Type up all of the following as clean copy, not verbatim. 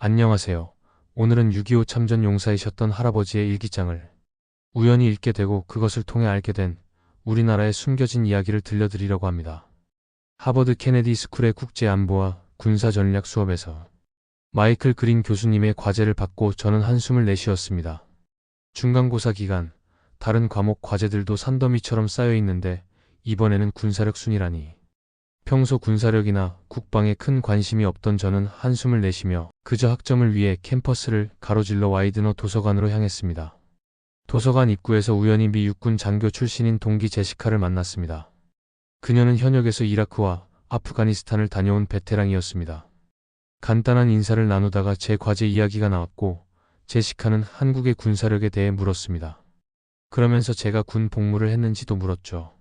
안녕하세요. 오늘은 6.25 참전 용사이셨던 할아버지의 일기장을 우연히 읽게 되고 그것을 통해 알게 된 우리나라의 숨겨진 이야기를 들려드리려고 합니다. 하버드 케네디 스쿨의 국제안보와 군사전략 수업에서 마이클 그린 교수님의 과제를 받고 저는 한숨을 내쉬었습니다. 중간고사 기간, 다른 과목 과제들도 산더미처럼 쌓여 있는데 이번에는 군사력 순위라니. 평소 군사력이나 국방에 큰 관심이 없던 저는 한숨을 내쉬며 그저 학점을 위해 캠퍼스를 가로질러 와이드너 도서관으로 향했습니다. 도서관 입구에서 우연히 미 육군 장교 출신인 동기 제시카를 만났습니다. 그녀는 현역에서 이라크와 아프가니스탄을 다녀온 베테랑이었습니다. 간단한 인사를 나누다가 제 과제 이야기가 나왔고 제시카는 한국의 군사력에 대해 물었습니다. 그러면서 제가 군 복무를 했는지도 물었죠.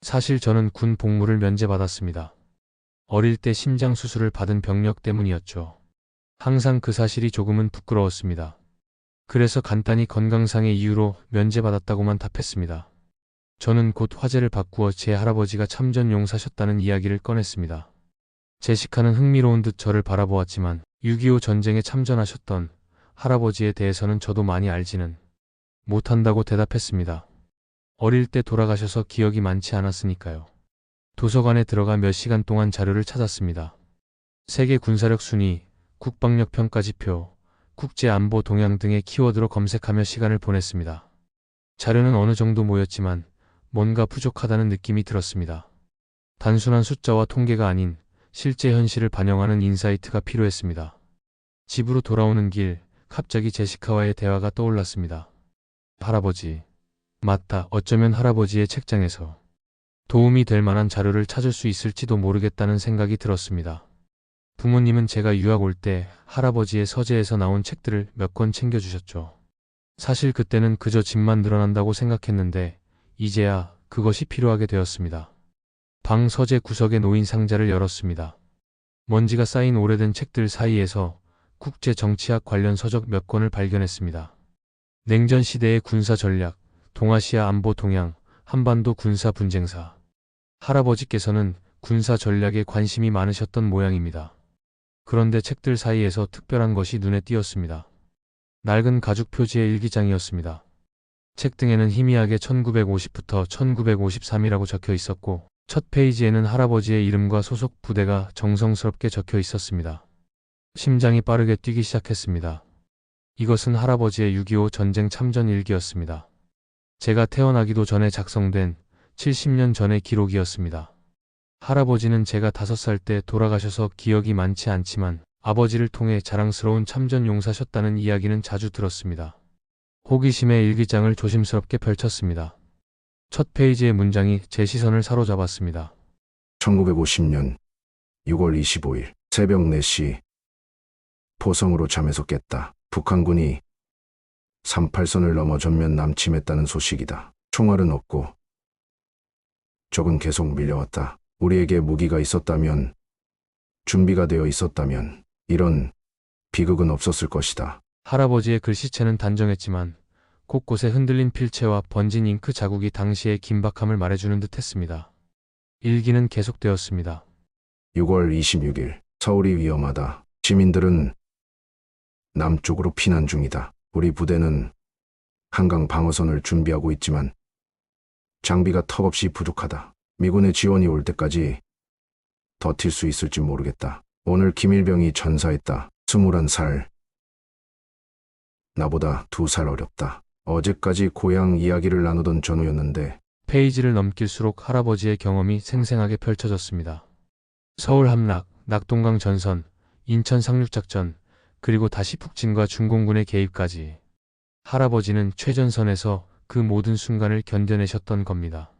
사실 저는 군 복무를 면제받았습니다. 어릴 때 심장 수술을 받은 병력 때문이었죠. 항상 그 사실이 조금은 부끄러웠습니다. 그래서 간단히 건강상의 이유로 면제받았다고만 답했습니다. 저는 곧 화제를 바꾸어 제 할아버지가 참전 용사셨다는 이야기를 꺼냈습니다. 제시카는 흥미로운 듯 저를 바라보았지만 6.25 전쟁에 참전하셨던 할아버지에 대해서는 저도 많이 알지는 못한다고 대답했습니다. 어릴 때 돌아가셔서 기억이 많지 않았으니까요. 도서관에 들어가 몇 시간 동안 자료를 찾았습니다. 세계 군사력 순위, 국방력 평가지표, 국제안보 동향 등의 키워드로 검색하며 시간을 보냈습니다. 자료는 어느 정도 모였지만 뭔가 부족하다는 느낌이 들었습니다. 단순한 숫자와 통계가 아닌 실제 현실을 반영하는 인사이트가 필요했습니다. 집으로 돌아오는 길, 갑자기 제시카와의 대화가 떠올랐습니다. 할아버지. 맞다. 어쩌면 할아버지의 책장에서 도움이 될 만한 자료를 찾을 수 있을지도 모르겠다는 생각이 들었습니다. 부모님은 제가 유학 올 때 할아버지의 서재에서 나온 책들을 몇 권 챙겨주셨죠. 사실 그때는 그저 집만 늘어난다고 생각했는데 이제야 그것이 필요하게 되었습니다. 방 서재 구석에 놓인 상자를 열었습니다. 먼지가 쌓인 오래된 책들 사이에서 국제 정치학 관련 서적 몇 권을 발견했습니다. 냉전 시대의 군사 전략, 동아시아 안보 동향, 한반도 군사 분쟁사. 할아버지께서는 군사 전략에 관심이 많으셨던 모양입니다. 그런데 책들 사이에서 특별한 것이 눈에 띄었습니다. 낡은 가죽 표지의 일기장이었습니다. 책 등에는 희미하게 1950부터 1953이라고 적혀 있었고 첫 페이지에는 할아버지의 이름과 소속 부대가 정성스럽게 적혀 있었습니다. 심장이 빠르게 뛰기 시작했습니다. 이것은 할아버지의 6.25 전쟁 참전 일기였습니다. 제가 태어나기도 전에 작성된 70년 전의 기록이었습니다. 할아버지는 제가 5살 때 돌아가셔서 기억이 많지 않지만 아버지를 통해 자랑스러운 참전 용사셨다는 이야기는 자주 들었습니다. 호기심에 일기장을 조심스럽게 펼쳤습니다. 첫 페이지의 문장이 제 시선을 사로잡았습니다. 1950년 6월 25일 새벽 4시 포성으로 잠에서 깼다. 북한군이 38선을 넘어 전면 남침했다는 소식이다. 총알은 없고 적은 계속 밀려왔다. 우리에게 무기가 있었다면, 준비가 되어 있었다면 이런 비극은 없었을 것이다. 할아버지의 글씨체는 단정했지만 곳곳에 흔들린 필체와 번진 잉크 자국이 당시의 긴박함을 말해주는 듯 했습니다. 일기는 계속되었습니다. 6월 26일 서울이 위험하다. 시민들은 남쪽으로 피난 중이다. 우리 부대는 한강 방어선을 준비하고 있지만 장비가 턱없이 부족하다. 미군의 지원이 올 때까지 버틸 수 있을지 모르겠다. 오늘 김일병이 전사했다. 21살. 나보다 2살 어렸다. 어제까지 고향 이야기를 나누던 전우였는데 페이지를 넘길수록 할아버지의 경험이 생생하게 펼쳐졌습니다. 서울 함락, 낙동강 전선, 인천 상륙작전, 그리고 다시 북진과 중공군의 개입까지 할아버지는 최전선에서 그 모든 순간을 견뎌내셨던 겁니다.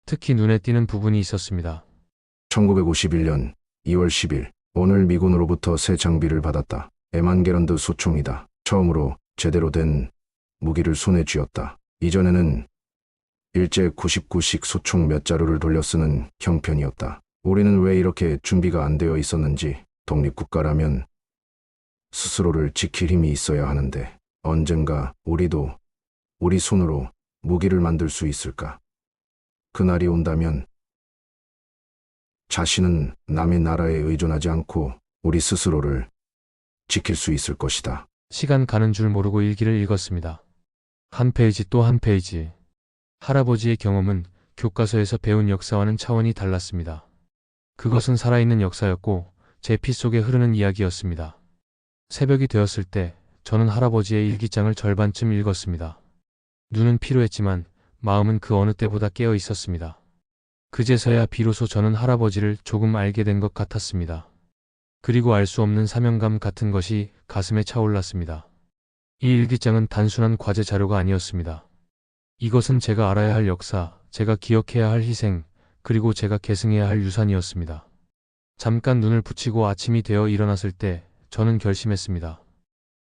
특히 눈에 띄는 부분이 있었습니다. 1951년 2월 10일 오늘 미군으로부터 새 장비를 받았다. 에만게런드 소총이다. 처음으로 제대로 된 무기를 손에 쥐었다. 이전에는 일제 99식 소총 몇 자루를 돌려 쓰는 형편이었다. 우리는 왜 이렇게 준비가 안 되어 있었는지. 독립국가라면 스스로를 지킬 힘이 있어야 하는데 언젠가 우리도 우리 손으로 무기를 만들 수 있을까? 그날이 온다면 자신은 남의 나라에 의존하지 않고 우리 스스로를 지킬 수 있을 것이다. 시간 가는 줄 모르고 일기를 읽었습니다. 한 페이지 또 한 페이지. 할아버지의 경험은 교과서에서 배운 역사와는 차원이 달랐습니다. 그것은 살아있는 역사였고 제 피 속에 흐르는 이야기였습니다. 새벽이 되었을 때 저는 할아버지의 일기장을 절반쯤 읽었습니다. 눈은 피로했지만 마음은 그 어느 때보다 깨어 있었습니다. 그제서야 비로소 저는 할아버지를 조금 알게 된 것 같았습니다. 그리고 알 수 없는 사명감 같은 것이 가슴에 차올랐습니다. 이 일기장은 단순한 과제 자료가 아니었습니다. 이것은 제가 알아야 할 역사, 제가 기억해야 할 희생, 그리고 제가 계승해야 할 유산이었습니다. 잠깐 눈을 붙이고 아침이 되어 일어났을 때 저는 결심했습니다.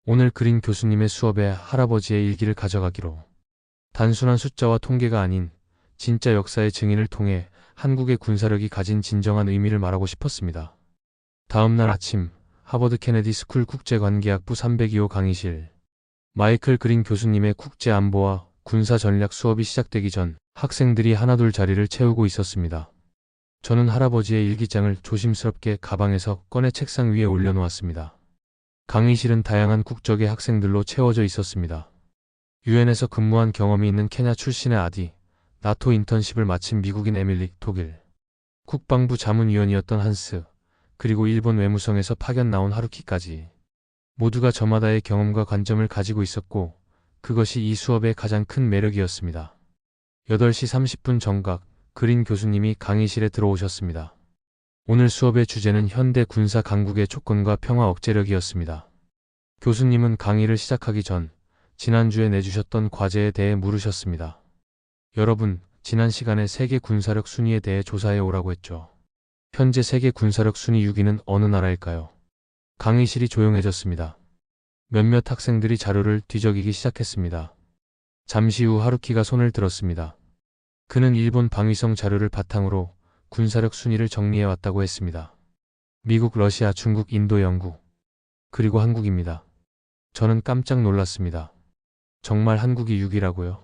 오늘 그린 교수님의 수업에 할아버지의 일기를 가져가기로. 단순한 숫자와 통계가 아닌 진짜 역사의 증인을 통해 한국의 군사력이 가진 진정한 의미를 말하고 싶었습니다. 다음 날 아침, 하버드 케네디 스쿨 국제관계학부 302호 강의실. 마이클 그린 교수님의 국제안보와 군사전략 수업이 시작되기 전 학생들이 하나둘 자리를 채우고 있었습니다. 저는 할아버지의 일기장을 조심스럽게 가방에서 꺼내 책상 위에 올려놓았습니다. 강의실은 다양한 국적의 학생들로 채워져 있었습니다. 유엔에서 근무한 경험이 있는 케냐 출신의 아디, 나토 인턴십을 마친 미국인 에밀리, 독일 국방부 자문위원이었던 한스, 그리고 일본 외무성에서 파견 나온 하루키까지. 모두가 저마다의 경험과 관점을 가지고 있었고 그것이 이 수업의 가장 큰 매력이었습니다. 8시 30분 정각, 그린 교수님이 강의실에 들어오셨습니다. 오늘 수업의 주제는 현대 군사 강국의 조건과 평화 억제력이었습니다. 교수님은 강의를 시작하기 전 지난주에 내주셨던 과제에 대해 물으셨습니다. 여러분, 지난 시간에 세계 군사력 순위에 대해 조사해 오라고 했죠. 현재 세계 군사력 순위 6위는 어느 나라일까요? 강의실이 조용해졌습니다. 몇몇 학생들이 자료를 뒤적이기 시작했습니다. 잠시 후 하루키가 손을 들었습니다. 그는 일본 방위성 자료를 바탕으로 군사력 순위를 정리해왔다고 했습니다. 미국, 러시아, 중국, 인도, 영국, 그리고 한국입니다. 저는 깜짝 놀랐습니다. 정말 한국이 6위라고요?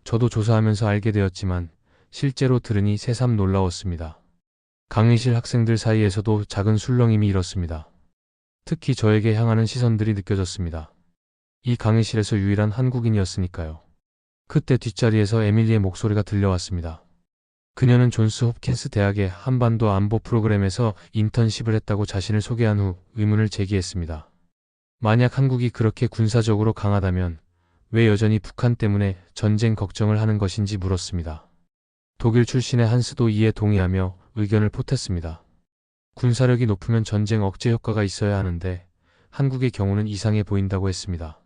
저도 조사하면서 알게 되었지만 실제로 들으니 새삼 놀라웠습니다. 강의실 학생들 사이에서도 작은 술렁임이 일었습니다. 특히 저에게 향하는 시선들이 느껴졌습니다. 이 강의실에서 유일한 한국인이었으니까요. 그때 뒷자리에서 에밀리의 목소리가 들려왔습니다. 그녀는 존스 홉킨스 대학의 한반도 안보 프로그램에서 인턴십을 했다고 자신을 소개한 후 의문을 제기했습니다. 만약 한국이 그렇게 군사적으로 강하다면 왜 여전히 북한 때문에 전쟁 걱정을 하는 것인지 물었습니다. 독일 출신의 한스도 이에 동의하며 의견을 보탰습니다. 군사력이 높으면 전쟁 억제 효과가 있어야 하는데 한국의 경우는 이상해 보인다고 했습니다.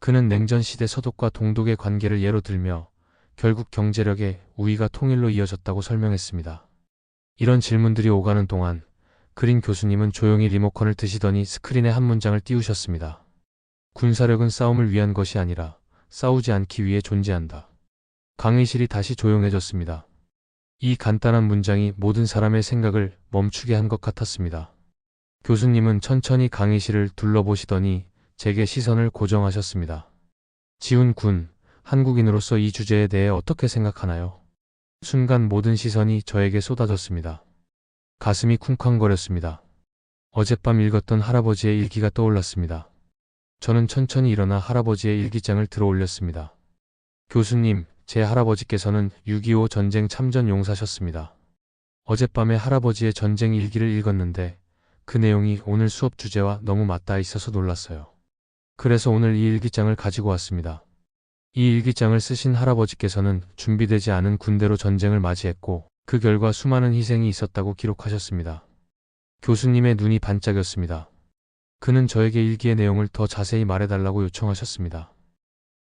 그는 냉전 시대 서독과 동독의 관계를 예로 들며 결국 경제력의 우위가 통일로 이어졌다고 설명했습니다. 이런 질문들이 오가는 동안 그린 교수님은 조용히 리모컨을 드시더니 스크린에 한 문장을 띄우셨습니다. 군사력은 싸움을 위한 것이 아니라 싸우지 않기 위해 존재한다. 강의실이 다시 조용해졌습니다. 이 간단한 문장이 모든 사람의 생각을 멈추게 한 것 같았습니다. 교수님은 천천히 강의실을 둘러보시더니 제게 시선을 고정하셨습니다. 지훈 군, 한국인으로서 이 주제에 대해 어떻게 생각하나요? 순간 모든 시선이 저에게 쏟아졌습니다. 가슴이 쿵쾅거렸습니다. 어젯밤 읽었던 할아버지의 일기가 떠올랐습니다. 저는 천천히 일어나 할아버지의 일기장을 들어 올렸습니다. 교수님, 제 할아버지께서는 6.25 전쟁 참전 용사셨습니다. 어젯밤에 할아버지의 전쟁 일기를 읽었는데 그 내용이 오늘 수업 주제와 너무 맞닿아 있어서 놀랐어요. 그래서 오늘 이 일기장을 가지고 왔습니다. 이 일기장을 쓰신 할아버지께서는 준비되지 않은 군대로 전쟁을 맞이했고 그 결과 수많은 희생이 있었다고 기록하셨습니다. 교수님의 눈이 반짝였습니다. 그는 저에게 일기의 내용을 더 자세히 말해달라고 요청하셨습니다.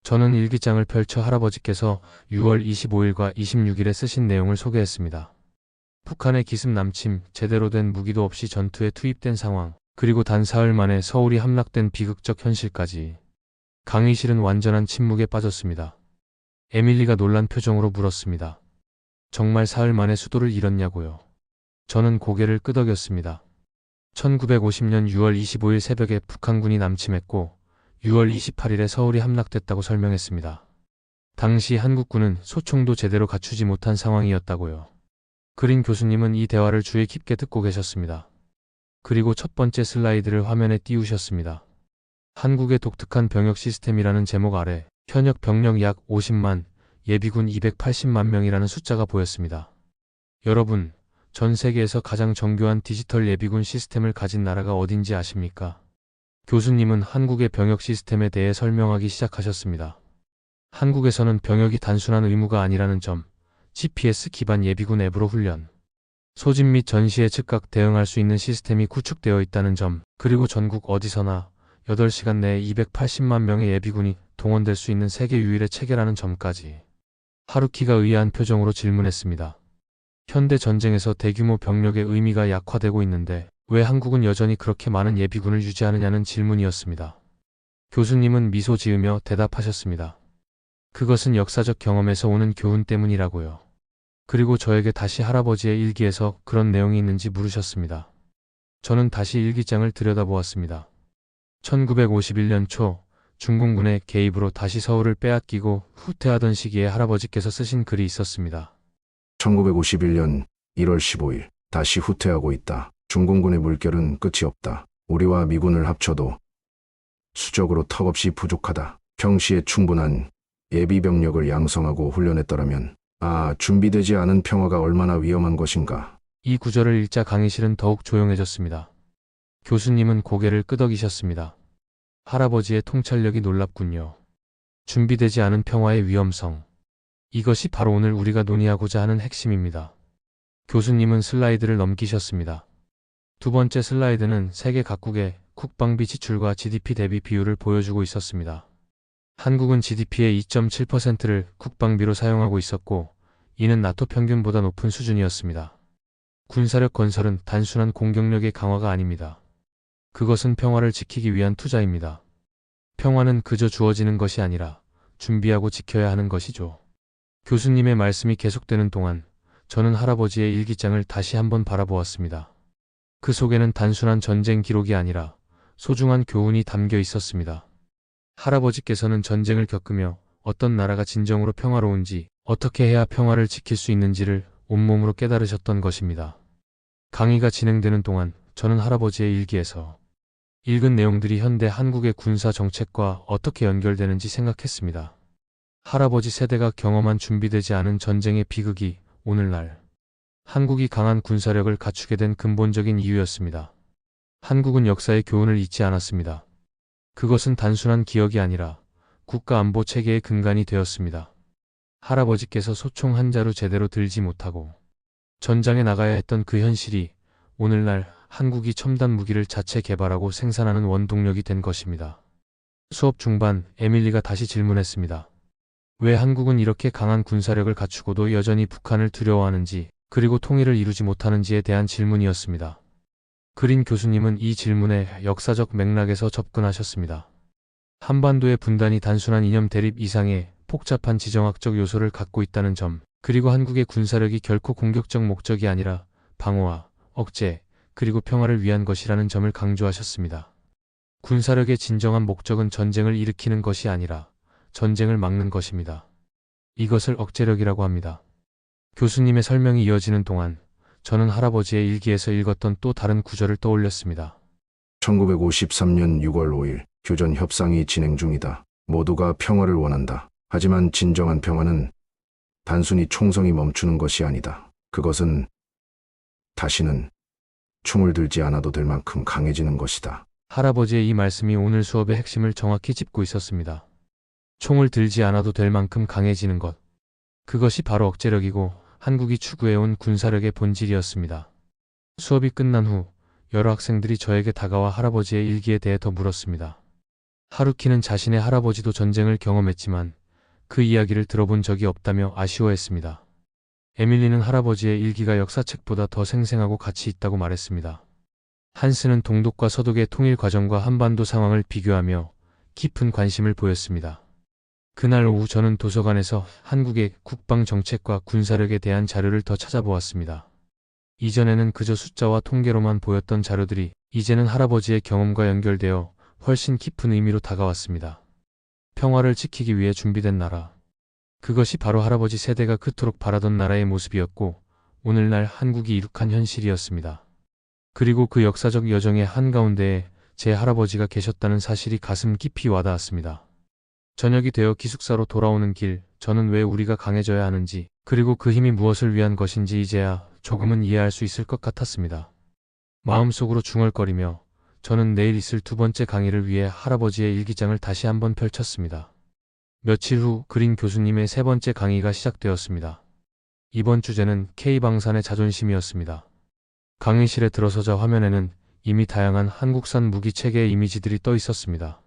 저는 일기장을 펼쳐 할아버지께서 6월 25일과 26일에 쓰신 내용을 소개했습니다. 북한의 기습 남침, 제대로 된 무기도 없이 전투에 투입된 상황, 그리고 단 사흘 만에 서울이 함락된 비극적 현실까지. 강의실은 완전한 침묵에 빠졌습니다. 에밀리가 놀란 표정으로 물었습니다. 정말 사흘 만에 수도를 잃었냐고요? 저는 고개를 끄덕였습니다. 1950년 6월 25일 새벽에 북한군이 남침했고 6월 28일에 서울이 함락됐다고 설명했습니다. 당시 한국군은 소총도 제대로 갖추지 못한 상황이었다고요. 그린 교수님은 이 대화를 주의 깊게 듣고 계셨습니다. 그리고 첫 번째 슬라이드를 화면에 띄우셨습니다. 한국의 독특한 병역 시스템이라는 제목 아래 현역 병력 약 50만, 예비군 280만 명이라는 숫자가 보였습니다. 여러분, 전 세계에서 가장 정교한 디지털 예비군 시스템을 가진 나라가 어딘지 아십니까? 교수님은 한국의 병역 시스템에 대해 설명하기 시작하셨습니다. 한국에서는 병역이 단순한 의무가 아니라는 점, GPS 기반 예비군 앱으로 훈련, 소집 및 전시에 즉각 대응할 수 있는 시스템이 구축되어 있다는 점, 그리고 전국 어디서나 8시간 내에 280만 명의 예비군이 동원될 수 있는 세계 유일의 체계라는 점까지. 하루키가 의아한 표정으로 질문했습니다. 현대 전쟁에서 대규모 병력의 의미가 약화되고 있는데 왜 한국은 여전히 그렇게 많은 예비군을 유지하느냐는 질문이었습니다. 교수님은 미소 지으며 대답하셨습니다. 그것은 역사적 경험에서 오는 교훈 때문이라고요. 그리고 저에게 다시 할아버지의 일기에서 그런 내용이 있는지 물으셨습니다. 저는 다시 일기장을 들여다보았습니다. 1951년 초 중공군의 개입으로 다시 서울을 빼앗기고 후퇴하던 시기에 할아버지께서 쓰신 글이 있었습니다. 1951년 1월 15일 다시 후퇴하고 있다. 중공군의 물결은 끝이 없다. 우리와 미군을 합쳐도 수적으로 턱없이 부족하다. 평시에 충분한 예비병력을 양성하고 훈련했더라면 준비되지 않은 평화가 얼마나 위험한 것인가. 이 구절을 읽자 강의실은 더욱 조용해졌습니다. 교수님은 고개를 끄덕이셨습니다. 할아버지의 통찰력이 놀랍군요. 준비되지 않은 평화의 위험성. 이것이 바로 오늘 우리가 논의하고자 하는 핵심입니다. 교수님은 슬라이드를 넘기셨습니다. 두 번째 슬라이드는 세계 각국의 국방비 지출과 GDP 대비 비율을 보여주고 있었습니다. 한국은 GDP의 2.7%를 국방비로 사용하고 있었고, 이는 나토 평균보다 높은 수준이었습니다. 군사력 건설은 단순한 공격력의 강화가 아닙니다. 그것은 평화를 지키기 위한 투자입니다. 평화는 그저 주어지는 것이 아니라 준비하고 지켜야 하는 것이죠. 교수님의 말씀이 계속되는 동안 저는 할아버지의 일기장을 다시 한번 바라보았습니다. 그 속에는 단순한 전쟁 기록이 아니라 소중한 교훈이 담겨 있었습니다. 할아버지께서는 전쟁을 겪으며 어떤 나라가 진정으로 평화로운지, 어떻게 해야 평화를 지킬 수 있는지를 온몸으로 깨달으셨던 것입니다. 강의가 진행되는 동안 저는 할아버지의 일기에서 읽은 내용들이 현대 한국의 군사 정책과 어떻게 연결되는지 생각했습니다. 할아버지 세대가 경험한 준비되지 않은 전쟁의 비극이 오늘날 한국이 강한 군사력을 갖추게 된 근본적인 이유였습니다. 한국은 역사의 교훈을 잊지 않았습니다. 그것은 단순한 기억이 아니라 국가 안보 체계의 근간이 되었습니다. 할아버지께서 소총 한 자루 제대로 들지 못하고 전장에 나가야 했던 그 현실이 오늘날 한국이 첨단 무기를 자체 개발하고 생산하는 원동력이 된 것입니다. 수업 중반 에밀리가 다시 질문했습니다. 왜 한국은 이렇게 강한 군사력을 갖추고도 여전히 북한을 두려워하는지, 그리고 통일을 이루지 못하는지에 대한 질문이었습니다. 그린 교수님은 이 질문에 역사적 맥락에서 접근하셨습니다. 한반도의 분단이 단순한 이념 대립 이상의 복잡한 지정학적 요소를 갖고 있다는 점, 그리고 한국의 군사력이 결코 공격적 목적이 아니라 방어와 억제, 그리고 평화를 위한 것이라는 점을 강조하셨습니다. 군사력의 진정한 목적은 전쟁을 일으키는 것이 아니라 전쟁을 막는 것입니다. 이것을 억제력이라고 합니다. 교수님의 설명이 이어지는 동안 저는 할아버지의 일기에서 읽었던 또 다른 구절을 떠올렸습니다. 1953년 6월 5일 교전 협상이 진행 중이다. 모두가 평화를 원한다. 하지만 진정한 평화는 단순히 총성이 멈추는 것이 아니다. 그것은 다시는 총을 들지 않아도 될 만큼 강해지는 것이다. 할아버지의 이 말씀이 오늘 수업의 핵심을 정확히 짚고 있었습니다. 총을 들지 않아도 될 만큼 강해지는 것. 그것이 바로 억제력이고 한국이 추구해온 군사력의 본질이었습니다. 수업이 끝난 후 여러 학생들이 저에게 다가와 할아버지의 일기에 대해 더 물었습니다. 하루키는 자신의 할아버지도 전쟁을 경험했지만 그 이야기를 들어본 적이 없다며 아쉬워했습니다. 에밀리는 할아버지의 일기가 역사책보다 더 생생하고 가치 있다고 말했습니다. 한스는 동독과 서독의 통일 과정과 한반도 상황을 비교하며 깊은 관심을 보였습니다. 그날 오후 저는 도서관에서 한국의 국방 정책과 군사력에 대한 자료를 더 찾아보았습니다. 이전에는 그저 숫자와 통계로만 보였던 자료들이 이제는 할아버지의 경험과 연결되어 훨씬 깊은 의미로 다가왔습니다. 평화를 지키기 위해 준비된 나라. 그것이 바로 할아버지 세대가 그토록 바라던 나라의 모습이었고 오늘날 한국이 이룩한 현실이었습니다. 그리고 그 역사적 여정의 한가운데에 제 할아버지가 계셨다는 사실이 가슴 깊이 와닿았습니다. 저녁이 되어 기숙사로 돌아오는 길, 저는 왜 우리가 강해져야 하는지, 그리고 그 힘이 무엇을 위한 것인지 이제야 조금은 이해할 수 있을 것 같았습니다. 마음속으로 중얼거리며 저는 내일 있을 두 번째 강의를 위해 할아버지의 일기장을 다시 한번 펼쳤습니다. 며칠 후 그린 교수님의 세 번째 강의가 시작되었습니다. 이번 주제는 K방산의 자존심이었습니다. 강의실에 들어서자 화면에는 이미 다양한 한국산 무기 체계의 이미지들이 떠 있었습니다.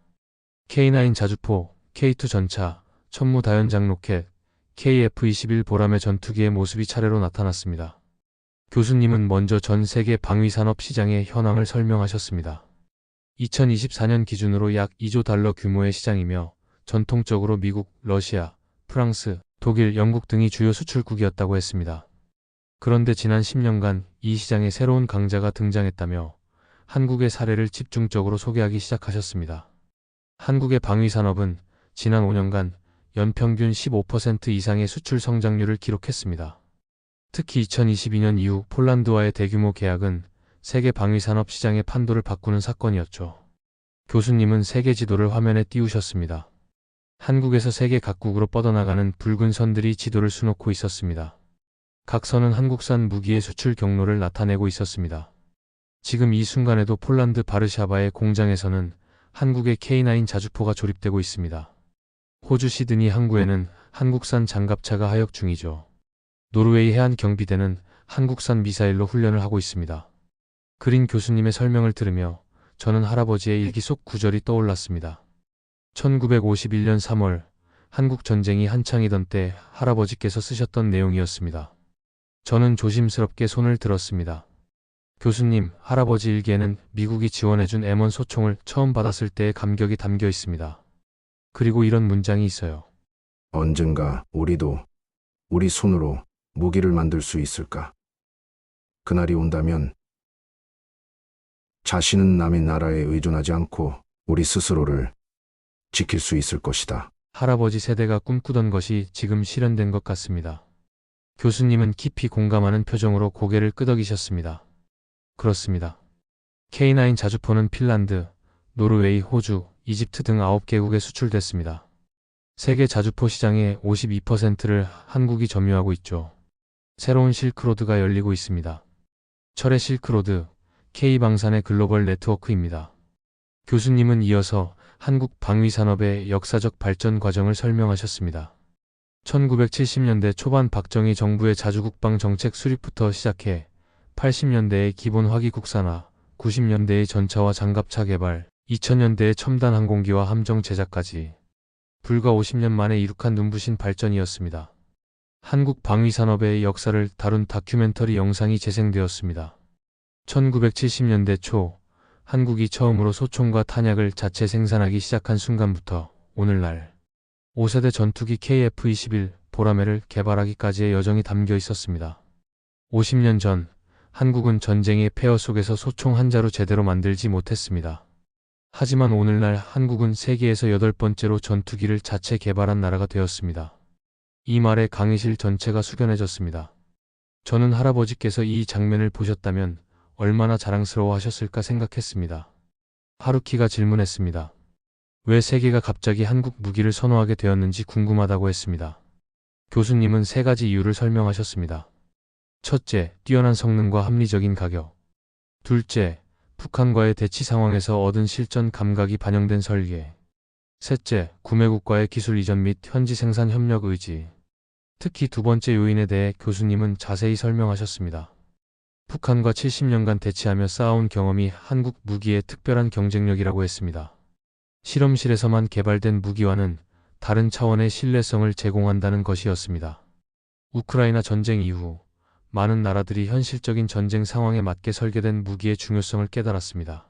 K9 자주포, K2 전차, 천무다연장 로켓, KF-21 보람의 전투기의 모습이 차례로 나타났습니다. 교수님은 먼저 전 세계 방위산업 시장의 현황을 설명하셨습니다. 2024년 기준으로 약 2조 달러 규모의 시장이며 전통적으로 미국, 러시아, 프랑스, 독일, 영국 등이 주요 수출국이었다고 했습니다. 그런데 지난 10년간 이 시장에 새로운 강자가 등장했다며 한국의 사례를 집중적으로 소개하기 시작하셨습니다. 한국의 방위산업은 지난 5년간 연평균 15% 이상의 수출 성장률을 기록했습니다. 특히 2022년 이후 폴란드와의 대규모 계약은 세계 방위산업 시장의 판도를 바꾸는 사건이었죠. 교수님은 세계 지도를 화면에 띄우셨습니다. 한국에서 세계 각국으로 뻗어나가는 붉은 선들이 지도를 수놓고 있었습니다. 각 선은 한국산 무기의 수출 경로를 나타내고 있었습니다. 지금 이 순간에도 폴란드 바르샤바의 공장에서는 한국의 K9 자주포가 조립되고 있습니다. 호주 시드니 항구에는 한국산 장갑차가 하역 중이죠. 노르웨이 해안 경비대는 한국산 미사일로 훈련을 하고 있습니다. 그린 교수님의 설명을 들으며 저는 할아버지의 일기 속 구절이 떠올랐습니다. 1951년 3월 한국 전쟁이 한창이던 때 할아버지께서 쓰셨던 내용이었습니다. 저는 조심스럽게 손을 들었습니다. 교수님, 할아버지 일기에는 미국이 지원해준 M1 소총을 처음 받았을 때의 감격이 담겨 있습니다. 그리고 이런 문장이 있어요. 언젠가 우리도 우리 손으로 무기를 만들 수 있을까? 그날이 온다면 자신은 남의 나라에 의존하지 않고 우리 스스로를 지킬 수 있을 것이다. 할아버지 세대가 꿈꾸던 것이 지금 실현된 것 같습니다. 교수님은 깊이 공감하는 표정으로 고개를 끄덕이셨습니다. 그렇습니다. K9 자주포는 핀란드, 노르웨이, 호주, 이집트 등 9개국에 수출됐습니다. 세계 자주포 시장의 52%를 한국이 점유하고 있죠. 새로운 실크로드가 열리고 있습니다. 철의 실크로드, K방산의 글로벌 네트워크입니다. 교수님은 이어서 한국 방위산업의 역사적 발전 과정을 설명하셨습니다. 1970년대 초반 박정희 정부의 자주국방 정책 수립부터 시작해 80년대의 기본 화기 국산화, 90년대의 전차와 장갑차 개발, 2000년대의 첨단 항공기와 함정 제작까지 불과 50년 만에 이룩한 눈부신 발전이었습니다. 한국 방위산업의 역사를 다룬 다큐멘터리 영상이 재생되었습니다. 1970년대 초 한국이 처음으로 소총과 탄약을 자체 생산하기 시작한 순간부터 오늘날 5세대 전투기 KF-21 보라매를 개발하기까지의 여정이 담겨 있었습니다. 50년 전 한국은 전쟁의 폐허 속에서 소총 한 자루 제대로 만들지 못했습니다. 하지만 오늘날 한국은 세계에서 8번째로 전투기를 자체 개발한 나라가 되었습니다. 이 말에 강의실 전체가 숙연해졌습니다. 저는 할아버지께서 이 장면을 보셨다면 얼마나 자랑스러워 하셨을까 생각했습니다. 하루키가 질문했습니다. 왜 세계가 갑자기 한국 무기를 선호하게 되었는지 궁금하다고 했습니다. 교수님은 3가지 이유를 설명하셨습니다. 첫째, 뛰어난 성능과 합리적인 가격. 둘째, 북한과의 대치 상황에서 얻은 실전 감각이 반영된 설계. 셋째, 구매국과의 기술 이전 및 현지 생산 협력 의지. 특히 두 번째 요인에 대해 교수님은 자세히 설명하셨습니다. 북한과 70년간 대치하며 쌓아온 경험이 한국 무기의 특별한 경쟁력이라고 했습니다. 실험실에서만 개발된 무기와는 다른 차원의 신뢰성을 제공한다는 것이었습니다. 우크라이나 전쟁 이후 많은 나라들이 현실적인 전쟁 상황에 맞게 설계된 무기의 중요성을 깨달았습니다.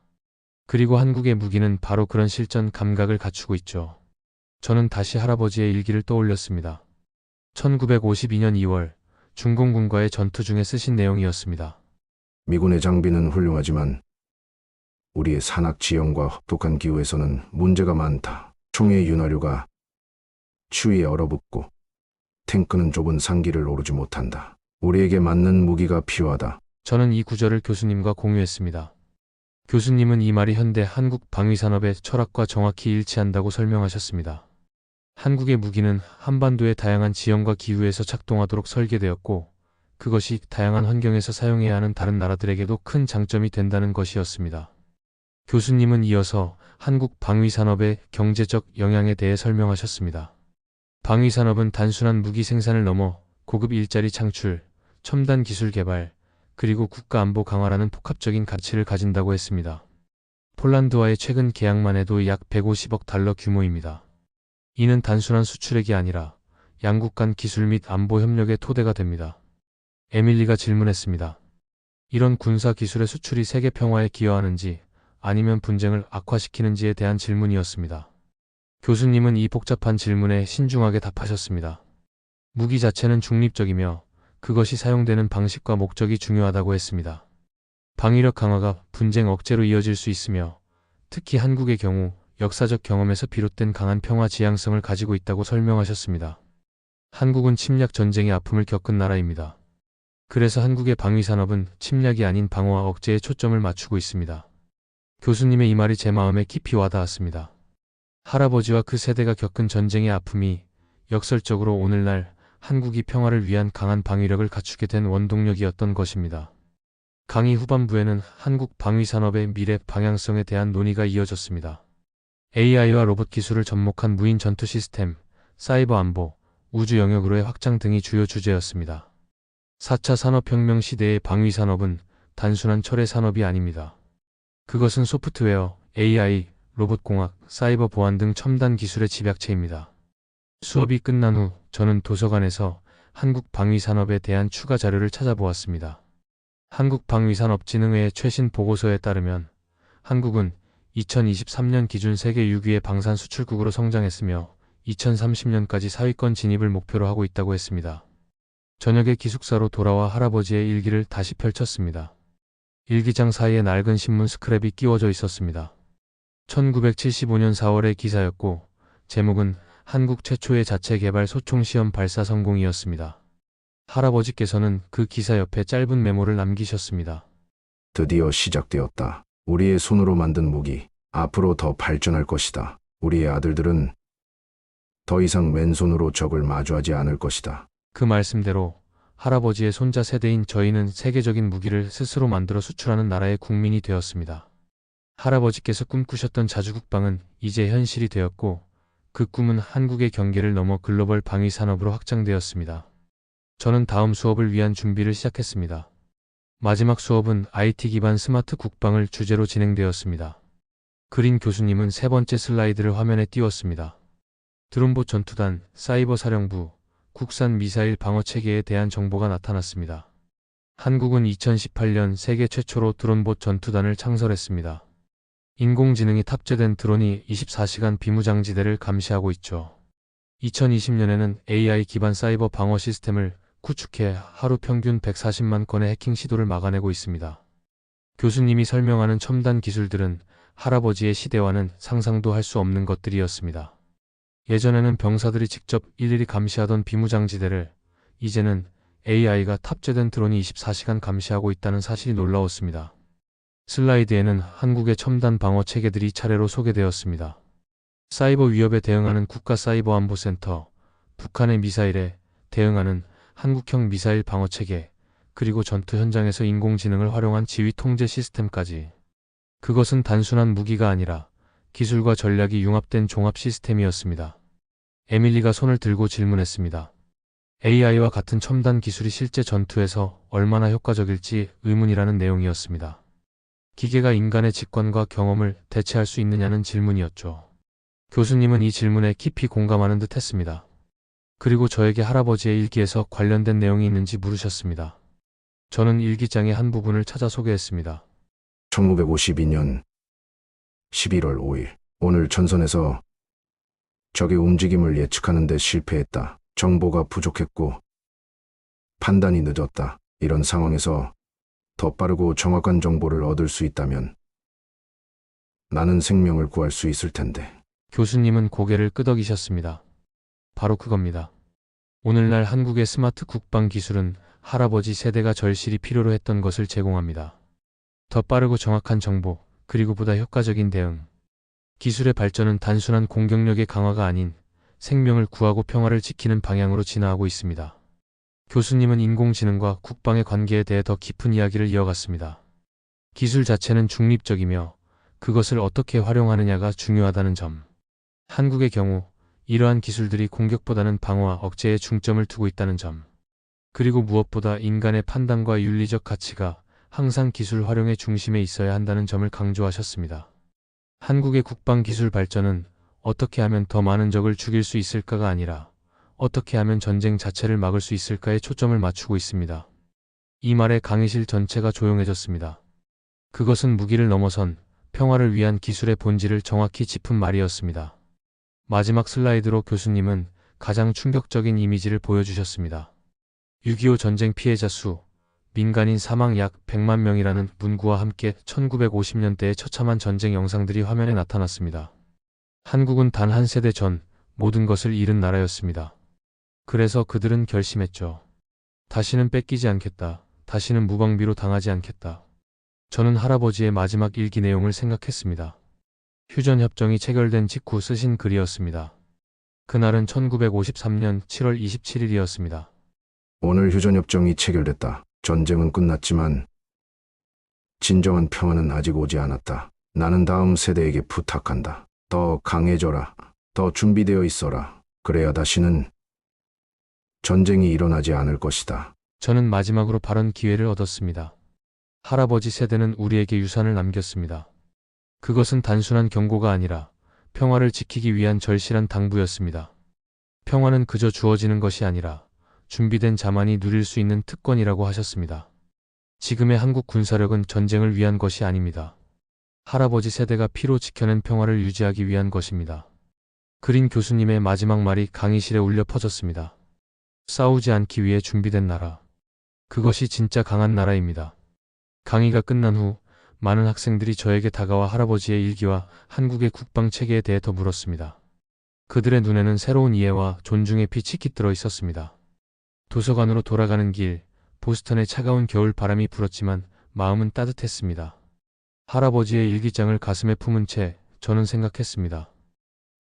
그리고 한국의 무기는 바로 그런 실전 감각을 갖추고 있죠. 저는 다시 할아버지의 일기를 떠올렸습니다. 1952년 2월 중공군과의 전투 중에 쓰신 내용이었습니다. 미군의 장비는 훌륭하지만 우리의 산악 지형과 독한 기후에서는 문제가 많다. 총의 윤활유가 추위에 얼어붙고 탱크는 좁은 산길을 오르지 못한다. 우리에게 맞는 무기가 필요하다. 저는 이 구절을 교수님과 공유했습니다. 교수님은 이 말이 현대 한국 방위산업의 철학과 정확히 일치한다고 설명하셨습니다. 한국의 무기는 한반도의 다양한 지형과 기후에서 작동하도록 설계되었고, 그것이 다양한 환경에서 사용해야 하는 다른 나라들에게도 큰 장점이 된다는 것이었습니다. 교수님은 이어서 한국 방위산업의 경제적 영향에 대해 설명하셨습니다. 방위산업은 단순한 무기 생산을 넘어 고급 일자리 창출, 첨단 기술 개발, 그리고 국가 안보 강화라는 복합적인 가치를 가진다고 했습니다. 폴란드와의 최근 계약만 해도 약 150억 달러 규모입니다. 이는 단순한 수출액이 아니라 양국 간 기술 및 안보 협력의 토대가 됩니다. 에밀리가 질문했습니다. 이런 군사 기술의 수출이 세계 평화에 기여하는지 아니면 분쟁을 악화시키는지에 대한 질문이었습니다. 교수님은 이 복잡한 질문에 신중하게 답하셨습니다. 무기 자체는 중립적이며 그것이 사용되는 방식과 목적이 중요하다고 했습니다. 방위력 강화가 분쟁 억제로 이어질 수 있으며 특히 한국의 경우 역사적 경험에서 비롯된 강한 평화 지향성을 가지고 있다고 설명하셨습니다. 한국은 침략 전쟁의 아픔을 겪은 나라입니다. 그래서 한국의 방위산업은 침략이 아닌 방어와 억제에 초점을 맞추고 있습니다. 교수님의 이 말이 제 마음에 깊이 와닿았습니다. 할아버지와 그 세대가 겪은 전쟁의 아픔이 역설적으로 오늘날 한국이 평화를 위한 강한 방위력을 갖추게 된 원동력이었던 것입니다. 강의 후반부에는 한국 방위산업의 미래 방향성에 대한 논의가 이어졌습니다. AI와 로봇 기술을 접목한 무인 전투 시스템, 사이버 안보, 우주 영역으로의 확장 등이 주요 주제였습니다. 4차 산업혁명 시대의 방위산업은 단순한 철의 산업이 아닙니다. 그것은 소프트웨어, AI, 로봇공학, 사이버 보안 등 첨단 기술의 집약체입니다. 수업이 끝난 후 저는 도서관에서 한국 방위산업에 대한 추가 자료를 찾아보았습니다. 한국방위산업진흥회의 최신 보고서에 따르면 한국은 2023년 기준 세계 6위의 방산 수출국으로 성장했으며 2030년까지 상위권 진입을 목표로 하고 있다고 했습니다. 저녁에 기숙사로 돌아와 할아버지의 일기를 다시 펼쳤습니다. 일기장 사이에 낡은 신문 스크랩이 끼워져 있었습니다. 1975년 4월의 기사였고 제목은 한국 최초의 자체 개발 소총 시험 발사 성공이었습니다. 할아버지께서는 그 기사 옆에 짧은 메모를 남기셨습니다. 드디어 시작되었다. 우리의 손으로 만든 무기, 앞으로 더 발전할 것이다. 우리의 아들들은 더 이상 맨손으로 적을 마주하지 않을 것이다. 그 말씀대로 할아버지의 손자 세대인 저희는 세계적인 무기를 스스로 만들어 수출하는 나라의 국민이 되었습니다. 할아버지께서 꿈꾸셨던 자주국방은 이제 현실이 되었고 그 꿈은 한국의 경계를 넘어 글로벌 방위 산업으로 확장되었습니다. 저는 다음 수업을 위한 준비를 시작했습니다. 마지막 수업은 IT 기반 스마트 국방을 주제로 진행되었습니다. 그린 교수님은 세 번째 슬라이드를 화면에 띄웠습니다. 드론봇 전투단, 사이버 사령부, 국산 미사일 방어 체계에 대한 정보가 나타났습니다. 한국은 2018년 세계 최초로 드론봇 전투단을 창설했습니다. 인공지능이 탑재된 드론이 24시간 비무장지대를 감시하고 있죠. 2020년에는 AI 기반 사이버 방어 시스템을 구축해 하루 평균 140만 건의 해킹 시도를 막아내고 있습니다. 교수님이 설명하는 첨단 기술들은 할아버지의 시대와는 상상도 할 수 없는 것들이었습니다. 예전에는 병사들이 직접 일일이 감시하던 비무장지대를 이제는 AI가 탑재된 드론이 24시간 감시하고 있다는 사실이 놀라웠습니다. 슬라이드에는 한국의 첨단 방어 체계들이 차례로 소개되었습니다. 사이버 위협에 대응하는 국가사이버안보센터, 북한의 미사일에 대응하는 한국형 미사일 방어 체계, 그리고 전투 현장에서 인공지능을 활용한 지휘 통제 시스템까지. 그것은 단순한 무기가 아니라 기술과 전략이 융합된 종합 시스템이었습니다. 에밀리가 손을 들고 질문했습니다. AI와 같은 첨단 기술이 실제 전투에서 얼마나 효과적일지 의문이라는 내용이었습니다. 기계가 인간의 직관과 경험을 대체할 수 있느냐는 질문이었죠. 교수님은 이 질문에 깊이 공감하는 듯 했습니다. 그리고 저에게 할아버지의 일기에서 관련된 내용이 있는지 물으셨습니다. 저는 일기장의 한 부분을 찾아 소개했습니다. 1952년 11월 5일. 오늘 전선에서 적의 움직임을 예측하는 데 실패했다. 정보가 부족했고 판단이 늦었다. 이런 상황에서 더 빠르고 정확한 정보를 얻을 수 있다면 나는 생명을 구할 수 있을 텐데. 교수님은 고개를 끄덕이셨습니다. 바로 그겁니다. 오늘날 한국의 스마트 국방 기술은 할아버지 세대가 절실히 필요로 했던 것을 제공합니다. 더 빠르고 정확한 정보, 그리고 보다 효과적인 대응. 기술의 발전은 단순한 공격력의 강화가 아닌 생명을 구하고 평화를 지키는 방향으로 진화하고 있습니다. 교수님은 인공지능과 국방의 관계에 대해 더 깊은 이야기를 이어갔습니다. 기술 자체는 중립적이며 그것을 어떻게 활용하느냐가 중요하다는 점. 한국의 경우 이러한 기술들이 공격보다는 방어와 억제에 중점을 두고 있다는 점. 그리고 무엇보다 인간의 판단과 윤리적 가치가 항상 기술 활용의 중심에 있어야 한다는 점을 강조하셨습니다. 한국의 국방 기술 발전은 어떻게 하면 더 많은 적을 죽일 수 있을까가 아니라 어떻게 하면 전쟁 자체를 막을 수 있을까에 초점을 맞추고 있습니다. 이 말에 강의실 전체가 조용해졌습니다. 그것은 무기를 넘어선 평화를 위한 기술의 본질을 정확히 짚은 말이었습니다. 마지막 슬라이드로 교수님은 가장 충격적인 이미지를 보여주셨습니다. 6.25 전쟁 피해자 수, 민간인 사망 약 100만 명이라는 문구와 함께 1950년대의 처참한 전쟁 영상들이 화면에 나타났습니다. 한국은 단 한 세대 전 모든 것을 잃은 나라였습니다. 그래서 그들은 결심했죠. 다시는 뺏기지 않겠다. 다시는 무방비로 당하지 않겠다. 저는 할아버지의 마지막 일기 내용을 생각했습니다. 휴전협정이 체결된 직후 쓰신 글이었습니다. 그날은 1953년 7월 27일이었습니다. 오늘 휴전협정이 체결됐다. 전쟁은 끝났지만 진정한 평화는 아직 오지 않았다. 나는 다음 세대에게 부탁한다. 더 강해져라. 더 준비되어 있어라. 그래야 다시는 전쟁이 일어나지 않을 것이다. 저는 마지막으로 발언 기회를 얻었습니다. 할아버지 세대는 우리에게 유산을 남겼습니다. 그것은 단순한 경고가 아니라 평화를 지키기 위한 절실한 당부였습니다. 평화는 그저 주어지는 것이 아니라 준비된 자만이 누릴 수 있는 특권이라고 하셨습니다. 지금의 한국 군사력은 전쟁을 위한 것이 아닙니다. 할아버지 세대가 피로 지켜낸 평화를 유지하기 위한 것입니다. 그린 교수님의 마지막 말이 강의실에 울려 퍼졌습니다. 싸우지 않기 위해 준비된 나라. 그것이 진짜 강한 나라입니다. 강의가 끝난 후 많은 학생들이 저에게 다가와 할아버지의 일기와 한국의 국방 체계에 대해 더 물었습니다. 그들의 눈에는 새로운 이해와 존중의 빛이 깃들어 있었습니다. 도서관으로 돌아가는 길, 보스턴의 차가운 겨울 바람이 불었지만 마음은 따뜻했습니다. 할아버지의 일기장을 가슴에 품은 채 저는 생각했습니다.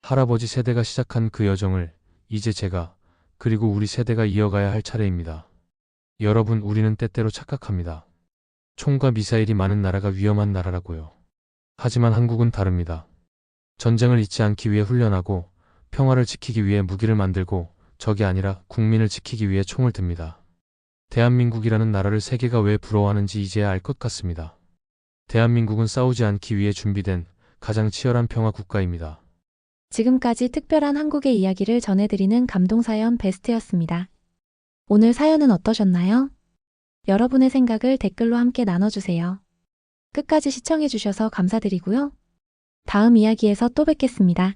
할아버지 세대가 시작한 그 여정을 이제 제가, 그리고 우리 세대가 이어가야 할 차례입니다. 여러분, 우리는 때때로 착각합니다. 총과 미사일이 많은 나라가 위험한 나라라고요. 하지만 한국은 다릅니다. 전쟁을 잊지 않기 위해 훈련하고 평화를 지키기 위해 무기를 만들고 적이 아니라 국민을 지키기 위해 총을 듭니다. 대한민국이라는 나라를 세계가 왜 부러워하는지 이제야 알 것 같습니다. 대한민국은 싸우지 않기 위해 준비된 가장 치열한 평화 국가입니다. 지금까지 특별한 한국의 이야기를 전해드리는 감동사연 베스트였습니다. 오늘 사연은 어떠셨나요? 여러분의 생각을 댓글로 함께 나눠주세요. 끝까지 시청해주셔서 감사드리고요. 다음 이야기에서 또 뵙겠습니다.